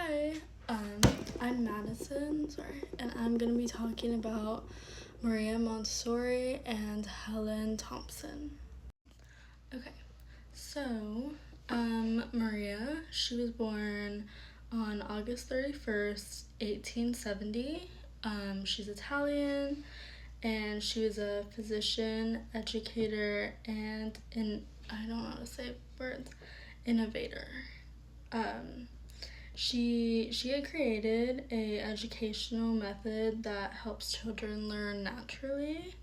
Hi, um, I'm Madison, and I'm gonna be talking about Maria Montessori and Helen Thompson. Okay, so, Maria, she was born on August 31st, 1870. She's Italian, and she was a physician, educator, and I don't know how to say words, innovator. Um, she had created a educational method that helps children learn naturally,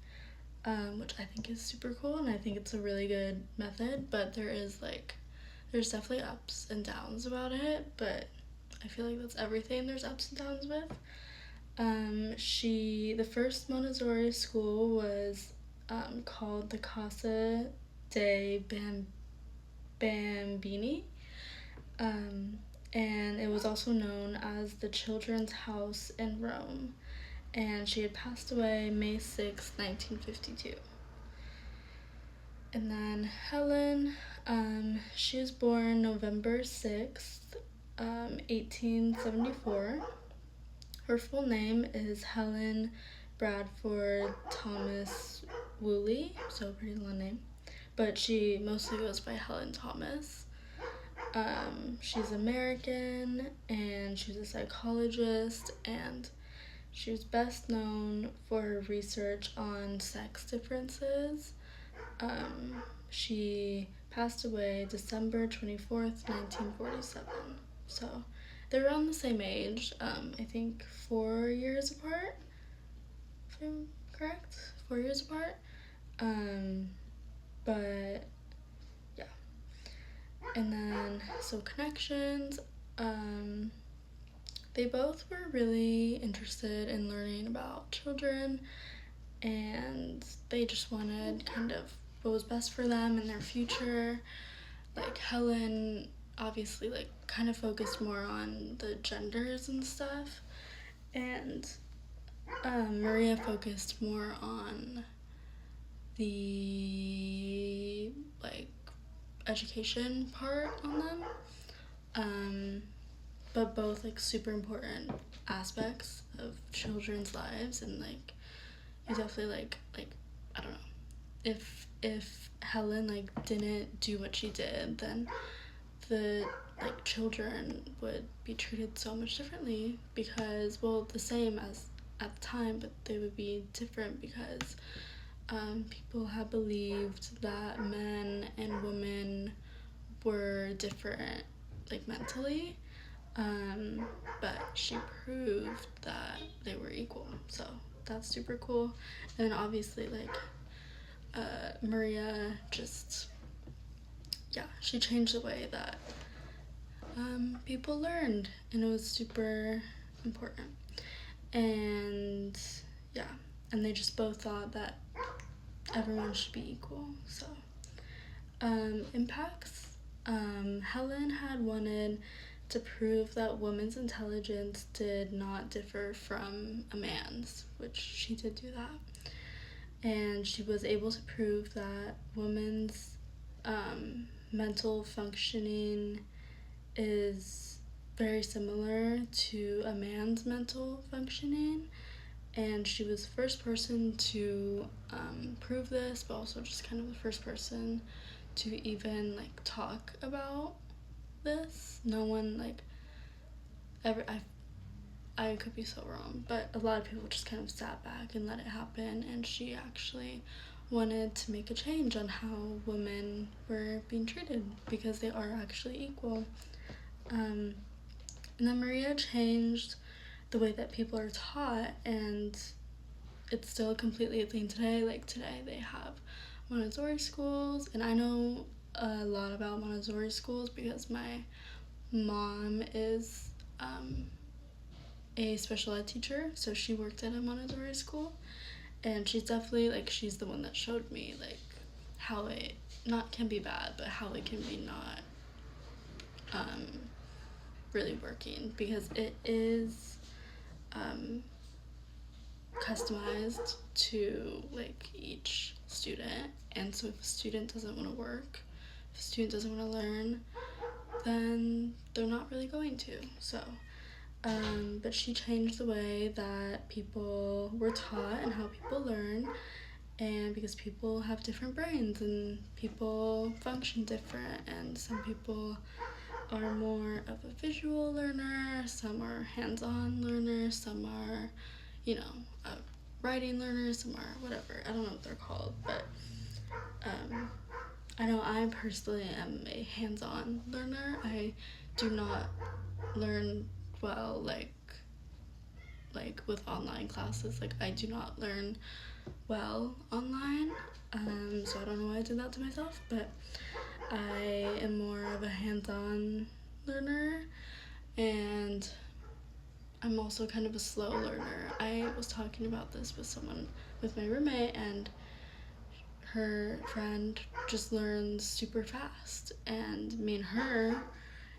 which I think is super cool, and I think it's a really good method. But there's definitely ups and downs about it. But I feel like that's everything. There's ups and downs with. The first Montessori school was called the Casa dei Bambini, um, and it was also known as the Children's House in Rome. And she had passed away May 6th, 1952. And then Helen, she was born November 6th, 1874. Her full name is Helen Bradford Thomas Woolley, so a pretty long name. But she mostly goes by Helen Thomas. She's American, and she's a psychologist, and she was best known for her research on sex differences. She passed away December 24th, 1947. So they're around the same age, I think 4 years apart, if I'm correct. 4 years apart. But yeah. And then, so connections, they both were really interested in learning about children, and they just wanted kind of what was best for them in their future. Like Helen obviously kind of focused more on the genders and stuff, and Maria focused more on the education part on them. But both super important aspects of children's lives, and you definitely I don't know, if Helen didn't do what she did, then the children would be treated so much differently, because, well, the same as at the time, but they would be different because people have believed that men and women were different mentally, but she proved that they were equal, so that's super cool. And then obviously Maria just, yeah, she changed the way that people learned, and it was super important. And yeah, and they just both thought that everyone should be equal. So impacts, Helen had wanted to prove that women's intelligence did not differ from a man's, which she did do that. And she was able to prove that women's mental functioning is very similar to a man's mental functioning. And she was the first person to prove this, but also just kind of the first person to even talk about this. No one ever. I could be so wrong, but a lot of people just kind of sat back and let it happen, and she actually wanted to make a change on how women were being treated, because they are actually equal. And then Maria changed the way that people are taught, and it's still completely a thing today. Today they have Montessori schools, and I know a lot about Montessori schools because my mom is a special ed teacher, so she worked at a Montessori school, and she's definitely she's the one that showed me how it not can be bad, but how it can be not really working, because it is customized to each student. And so if a student doesn't want to work, if a student doesn't want to learn, then they're not really going to. So But she changed the way that people were taught and how people learn, and because people have different brains and people function different, and some people are more of a visual learner, some are hands-on learners, some are, you know, writing learners, some are whatever. I don't know what they're called, but I know I personally am a hands-on learner. I do not learn well like with online classes. Like I do not learn well online. So I don't know why I did that to myself, but I am more of a hands-on learner, and I'm also kind of a slow learner. I was talking about this with my roommate, and her friend just learns super fast, and me and her,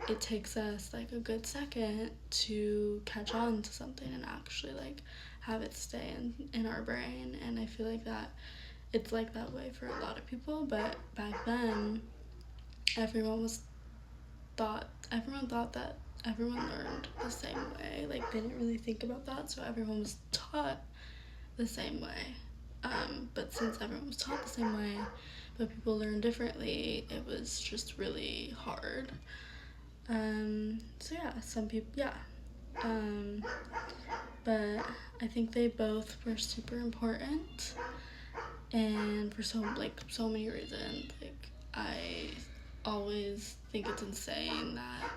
it takes us like a good second to catch on to something and actually like have it stay in our brain. And I feel like that it's like that way for a lot of people, but back then everyone thought that everyone learned the same way. Like they didn't really think about that, so everyone was taught the same way. But since everyone was taught the same way, but people learn differently, it was just really hard. So yeah, some people, yeah. But I think they both were super important, and for so many reasons. Like I always think it's insane that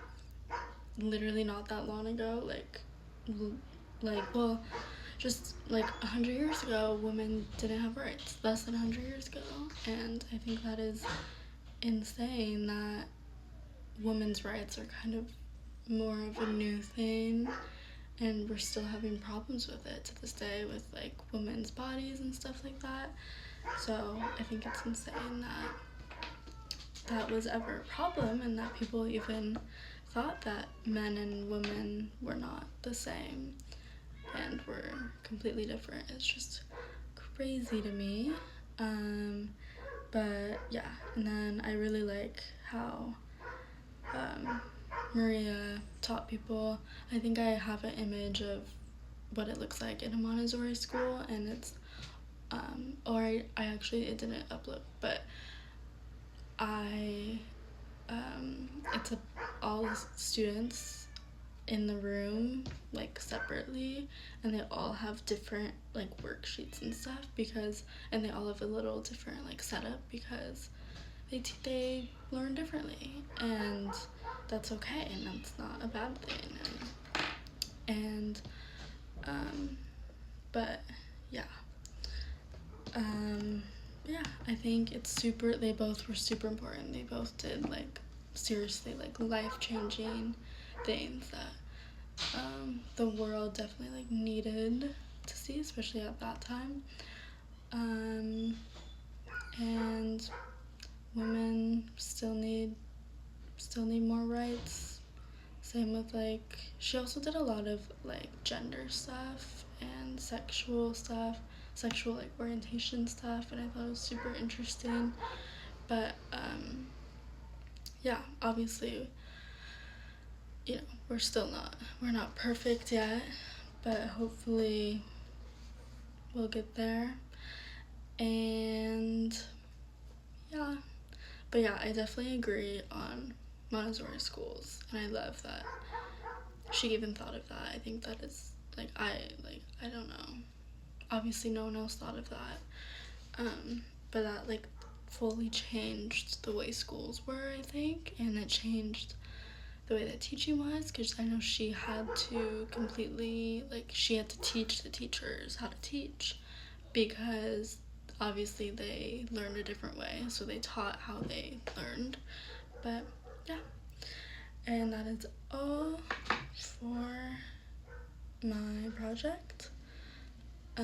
literally not that long ago, well, just like 100 years ago, women didn't have rights. Less than 100 years ago, and I think that is insane that women's rights are kind of more of a new thing, and we're still having problems with it to this day with like women's bodies and stuff like that. So I think it's insane that was ever a problem, and that people even thought that men and women were not the same and were completely different. It's just crazy to me. But yeah, and then I really like how Maria taught people. I think I have an image of what it looks like in a Montessori school, and it's I actually, it didn't upload, but I it's all students in the room like separately, and they all have different like worksheets and stuff, and they all have a little different like setup because they learn differently, and that's okay, and that's not a bad thing. And but yeah, yeah, I think they both were super important. They both did like seriously like life-changing things that the world definitely like needed to see, especially at that time. And women still need more rights. Same with like, she also did a lot of like gender stuff and sexual like orientation stuff, and I thought it was super interesting. But yeah, obviously, you know, we're not perfect yet, but hopefully we'll get there. And yeah, but yeah, I definitely agree on Montessori schools, and I love that she even thought of that. I think that is I don't know. Obviously, no one else thought of that, but that like fully changed the way schools were, I think, and it changed the way that teaching was, because I know she had to teach the teachers how to teach, because obviously they learned a different way, so they taught how they learned. But yeah, and that is all for my project. I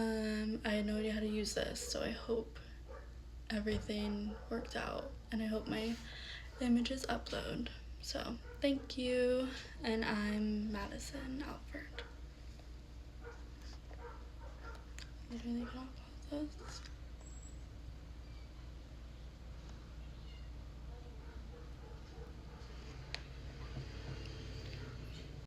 had no idea how to use this, so I hope everything worked out, and I hope my images upload. So thank you, and I'm Madison Alford. Literally gonna pause this.